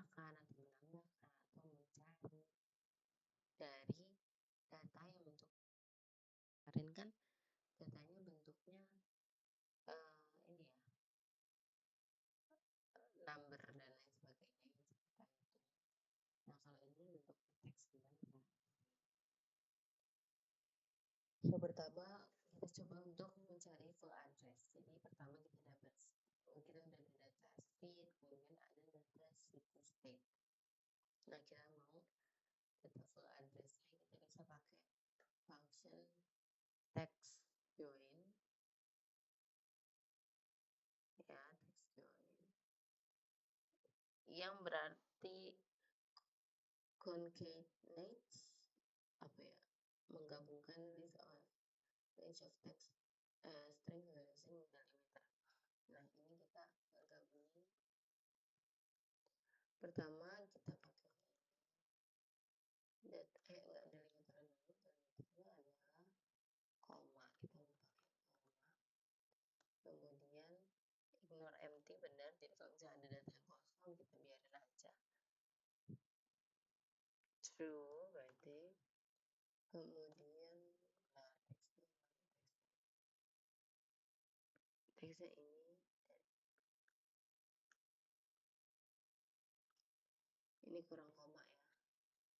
menambahkan atau mencari dari data yang bentuk kemarin kan datanya bentuknya ini ya, number dan lain sebagainya yang seperti itu. Nah kalau ini bentuk teks gimana? So pertama kita coba untuk mencari full address. Jadi pertama kita udah ada data street, kemudian ada data city state. Nah kita mau data full addressnya kita bisa pakai function text join, ya text join, yang berarti concatenate apa ya, menggabungkan list of range of text string using delimiter. Nah ini kita gabungin. Pertama kita pakai delimiter dulu. Delimiternya adalah koma, kita mau pakai koma. Kemudian ignore empty, benar. Jadi kalau misalnya ada data yang kosong kita biarin aja. True berarti. Kemudian teksnya ini kurang koma ya,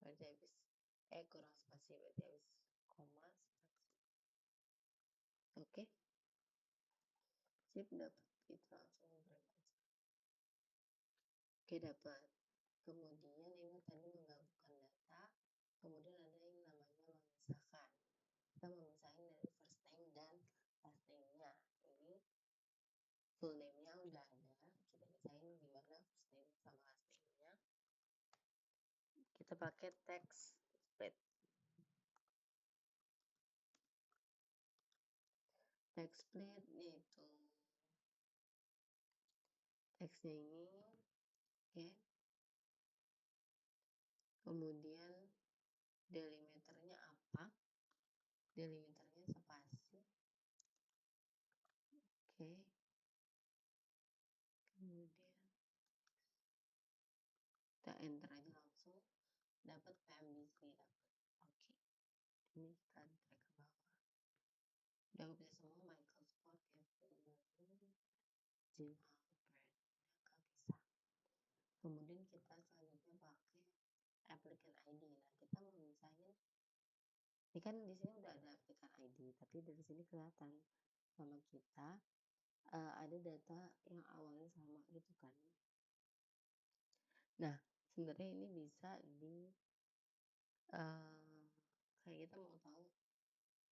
berarti habis kurang spasi, berarti habis koma spasi. Oke, sip, dapat. Kita langsung break aja. Oke, dapat. Kemudian ini tadi menggabungkan data, kemudian ada yang namanya memisahkan. Kita memisahin dari first name dan last name-nya. Ini full name-nya udah ada, kita misahin gimana first name sama last name-nya. Kita pakai text split. Text split yaitu teksnya ini, oke. Kemudian delimiternya apa? Delimiternya spasi. Oke. Kemudian kita enter aja langsung, dapat PMBC, dapat. Oke. Ini kita drag ke bawah. Udah bisa semua, Michael Scott, Kevin, Jim Halpern. Udah bisa. Kemudian kita selanjutnya pakai applicant ID. Nah, kita mau misahin. Ini kan di sini udah ada applicant ID, tapi dari sini kelihatan sama kita ada data yang awalnya sama gitu kan. Nah, sebenarnya ini bisa di kayak kita mau tahu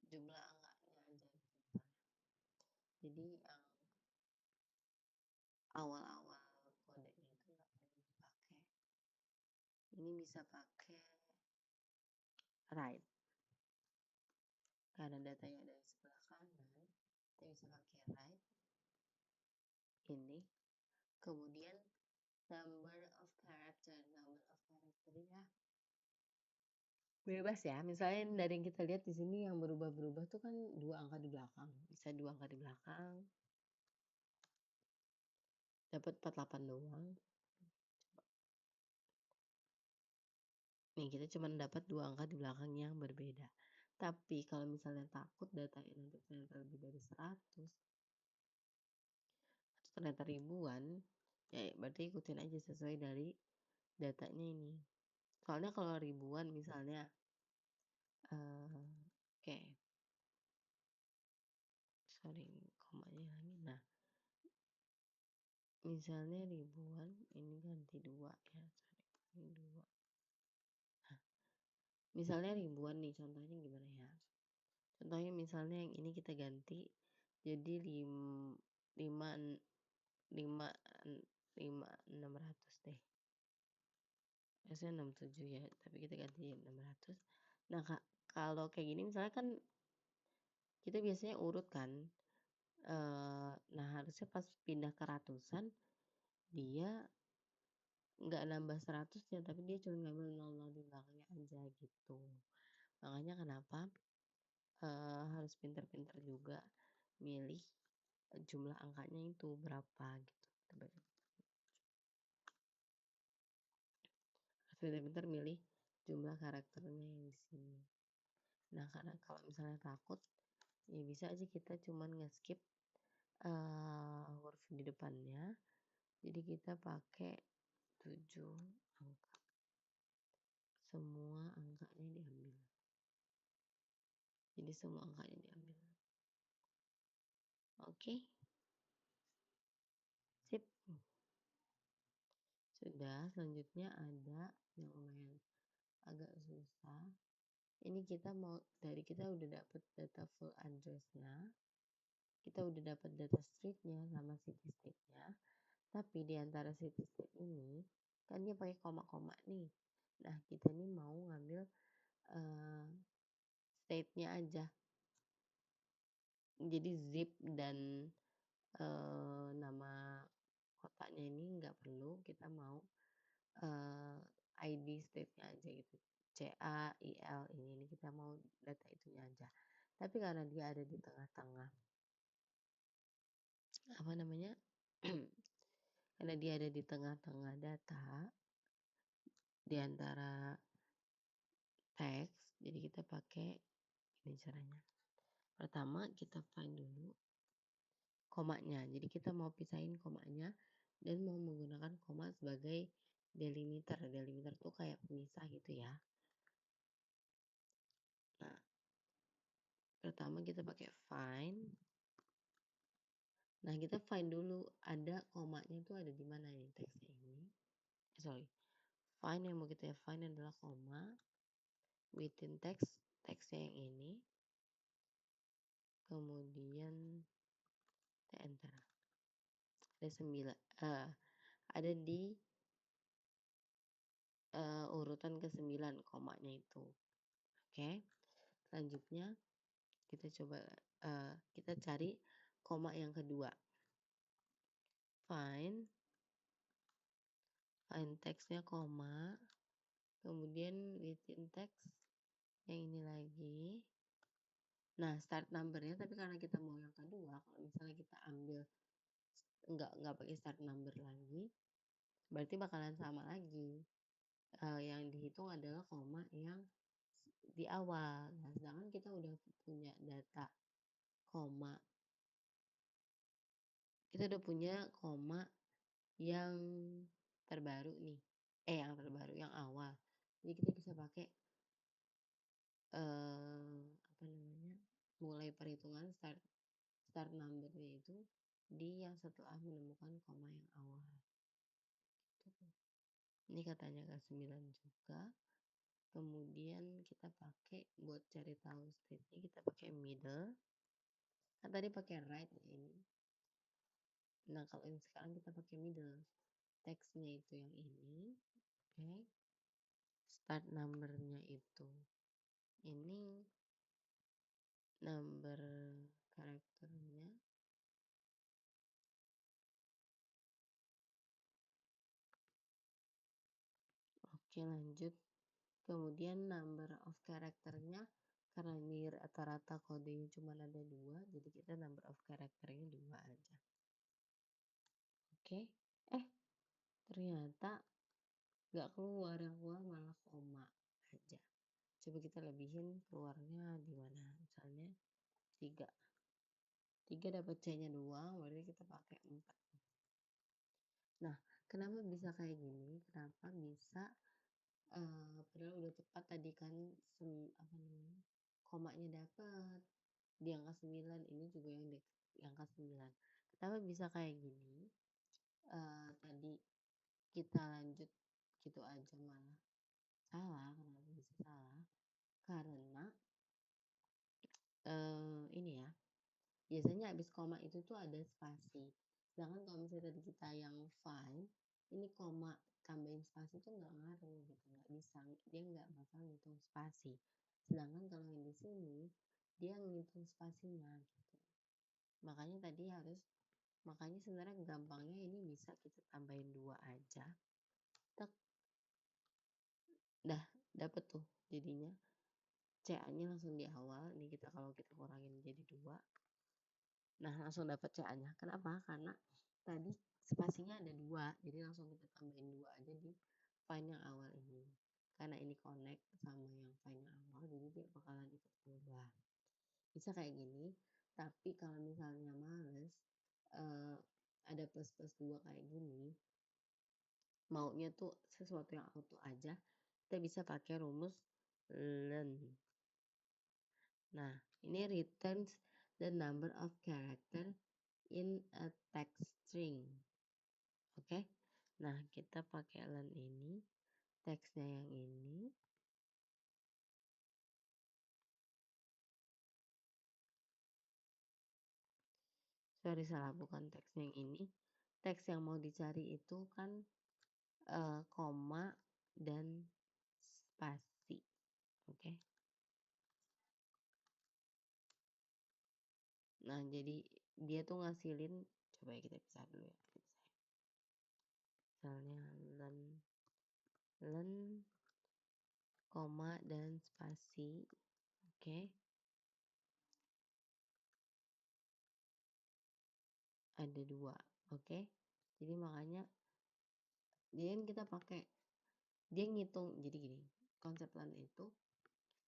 jumlah angkanya aja gitu. Jadi yang awal-awal kodenya itu nggak perlu dipakai. Ini bisa pakai write. Karena datanya ada di sebelah kanan, kita bisa pakai write. Ini. Kemudian number of character ya. Bebas ya, misalnya dari yang kita lihat di sini yang berubah-berubah tuh kan 2 angka di belakang, bisa 2 angka di belakang, dapat 48 doang. Nih kita cuma dapat 2 angka di belakang yang berbeda. Tapi kalau misalnya takut datanya nanti ternyata lebih dari 100 atau ternyata ribuan, ya berarti ikutin aja sesuai dari datanya ini. Soalnya kalau ribuan misalnya oke. Sorry, komanya lagi. Nah, misalnya ribuan, ini ganti 2 ya. Sorry, ini 2. Nah, misalnya ribuan nih, contohnya gimana ya? Contohnya misalnya yang ini kita ganti jadi 600 deh. Biasanya 67 ya, tapi kita ganti 600. Nah, kalau kayak gini misalnya kan kita biasanya urut kan. Nah, harusnya pas pindah ke ratusan dia nggak nambah 100 ya, tapi dia cuma ngambil 00 di belakangnya aja gitu. Makanya kenapa harus pinter-pinter juga milih jumlah angkanya itu berapa gitu. pintar-pintar milih jumlah karakternya yang di sini. Nah, karena kalau misalnya takut, ya bisa aja kita cuman nge-skip huruf di depannya. Jadi kita pakai 7 angka. Semua angkanya diambil. Jadi semua angkanya diambil. Oke. Sip. Sudah, selanjutnya ada yang lumayan agak susah. Ini kita udah dapat data full address-nya. Kita udah dapat data street-nya sama city state-nya. Tapi di antara city state ini kan dia pakai koma-koma nih. Nah, kita nih mau ngambil state-nya aja. Jadi zip dan nama kotanya ini nggak perlu, kita mau ID state-nya aja gitu. CAIL ini kita mau data itunya aja. Tapi karena dia ada di tengah-tengah apa namanya? Karena dia ada di tengah-tengah data di antara teks, jadi kita pakai ini caranya. Pertama kita find dulu komanya. Jadi kita mau pisahin komanya dan mau menggunakan koma sebagai delimiter. Delimiter tuh kayak pemisah gitu ya. Nah, pertama kita pakai find. Nah, kita find dulu ada komanya itu ada di mana nih teksnya ini. Find yang mau kita find adalah koma within teksnya yang ini. Kemudian kita enter. Ada 9. Ada di urutan ke-9 komanya itu. Oke. Selanjutnya kita coba kita cari koma yang kedua. Find teksnya koma, kemudian within text yang ini lagi. Nah, start numbernya tapi karena kita mau yang kedua, kalau misalnya kita ambil nggak pakai start number lagi, berarti bakalan sama lagi. Yang dihitung adalah koma yang di awal. Nah, sedangkan kita udah punya data koma. Kita udah punya koma yang terbaru nih. Yang terbaru, yang awal. Jadi kita bisa pakai apa namanya? Mulai perhitungan start numbernya itu di yang setelah menemukan koma yang awal. Gitu. Ini katanya ke-9 juga. Kemudian kita pakai buat cari tahu state-nya kita pakai middle. Kan tadi pakai right ya ini. Nah, kalau yang sekarang kita pakai middle. Teksnya itu yang ini. Oke. Start numbernya itu ini. Number karakternya. Oke, lanjut. Kemudian number of karakternya karena ini rata-rata kodenya cuma ada 2, jadi kita number of karakternya 2 aja. Oke. Ternyata nggak keluar, yang keluar malah koma aja. Coba kita lebihin, keluarnya di mana? Misalnya 3. 3 dapat C-nya 2, berarti kita pakai 4. Nah, kenapa bisa kayak gini? Kenapa bisa padahal udah tepat tadi kan apa namanya? Komanya dapat di angka 9, ini juga yang di angka 9. Kenapa bisa kayak gini? Tadi kita lanjut gitu aja malah salah. Kenapa bisa salah? Karena ini ya, biasanya habis koma itu tuh ada spasi. Sedangkan kalau misalnya tadi kita yang find, ini koma tambahin spasi tuh nggak ngaruh gitu, nggak bisa, dia nggak bakal ngitung spasi. Sedangkan kalau yang di sini dia ngitung spasinya gitu. Makanya sebenarnya gampangnya ini bisa kita tambahin 2 aja. Tek. Dah dapet tuh jadinya. CA-nya langsung di awal. Ini kalau kita kurangin jadi 2. Nah, langsung dapat CA-nya. Kenapa? Karena tadi spasinya ada 2, jadi langsung kita tambahin 2 aja di find yang awal ini. karena ini connect sama yang file awal, jadi dia bakalan ikut berubah. Bisa kayak gini, tapi kalau misalnya males, ada plus-plus 2 kayak gini, maunya tuh sesuatu yang auto aja, kita bisa pakai rumus len. Nah, ini returns the number of character in a text string. Oke. Nah, kita pakai len ini, teksnya yang ini. Sorry, salah, bukan teks yang ini. Teks yang mau dicari itu kan koma dan spasi. Oke. Nah, jadi dia tuh ngasilin, coba ya kita pisah dulu ya. Misalnya len koma dan spasi. Oke. Ada 2. Oke. Jadi makanya dia kita pakai, dia ngitung, jadi gini, konsep len itu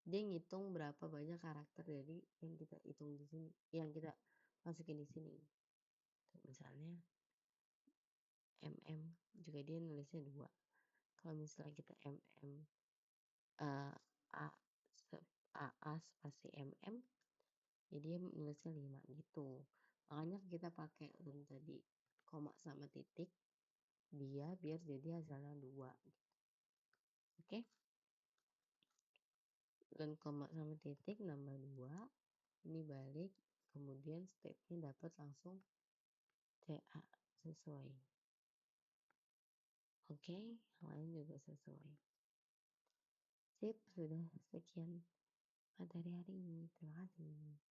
dia ngitung berapa banyak karakter dari yang kita hitung di sini, yang kita masukin di sini. Tuh, misalnya mm juga dia nulisnya 2. Kalau misalnya kita a aa spasi jadi dia nulisnya 5 gitu. Makanya kita pakai len tadi koma sama titik biar jadi hasilnya 2 gitu. Oke. Len koma sama titik nambah 2, ini balik, kemudian stepnya dapat langsung CA sesuai. Oke, yang lain juga sesuai. Sip, sudah sekian materi hari ini. Terima kasih.